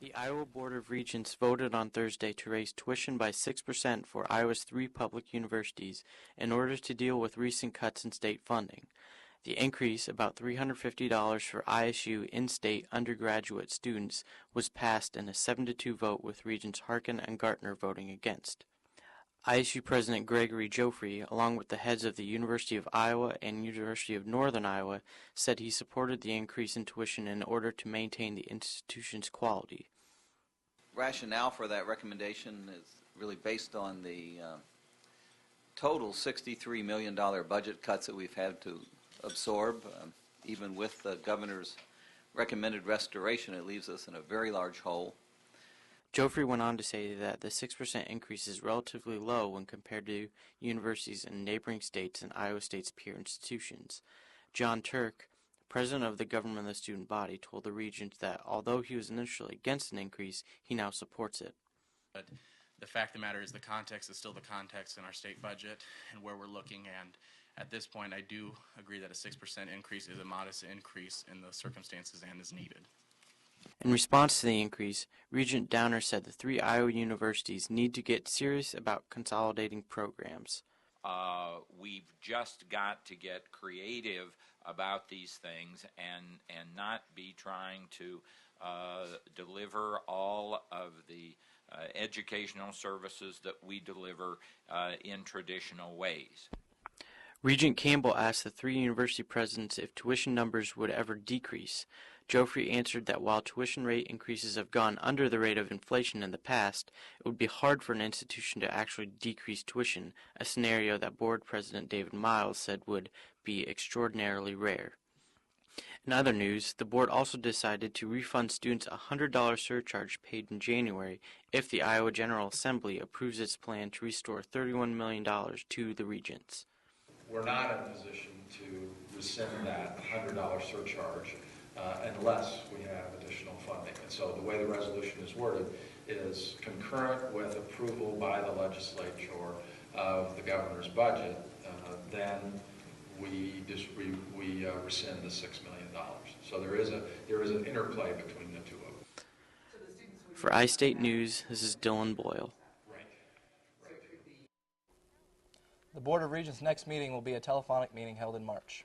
The Iowa Board of Regents voted on Thursday to raise tuition by 6% for Iowa's 3 public universities in order to deal with recent cuts in state funding. The increase, about $350 for ISU in-state undergraduate students, was passed in a 7-2 vote with Regents Harkin and Gartner voting against. ISU President Gregory Joffrey, along with the heads of the University of Iowa and University of Northern Iowa, said he supported the increase in tuition in order to maintain the institution's quality. Rationale for that recommendation is really based on the total $63 million budget cuts that we've had to absorb. Even with the governor's recommended restoration, it leaves us in a very large hole. Joffrey went on to say that the 6% increase is relatively low when compared to universities in neighboring states and Iowa State's peer institutions. John Turk, president of the Government of the Student Body, told the Regents that although he was initially against an increase, he now supports it. But the fact of the matter is the context is still the context in our state budget and where we're looking, and at this point I do agree that a 6% increase is a modest increase in the circumstances and is needed. In response to the increase, Regent Downer said the 3 Iowa universities need to get serious about consolidating programs. We've just got to get creative about these things and not be trying to deliver all of the educational services that we deliver in traditional ways. Regent Campbell asked the 3 university presidents if tuition numbers would ever decrease. Joffrey answered that while tuition rate increases have gone under the rate of inflation in the past, it would be hard for an institution to actually decrease tuition, a scenario that Board President David Miles said would be extraordinarily rare. In other news, the board also decided to refund students a $100 surcharge paid in January if the Iowa General Assembly approves its plan to restore $31 million to the Regents. We're not in a position to rescind that $100 surcharge unless we have additional funding. And so the way the resolution is worded is concurrent with approval by the legislature of the governor's budget, then we rescind the $6 million. So there is an interplay between the two of them. For iState News, this is Dylan Boyle. The Board of Regents' next meeting will be a telephonic meeting held in March.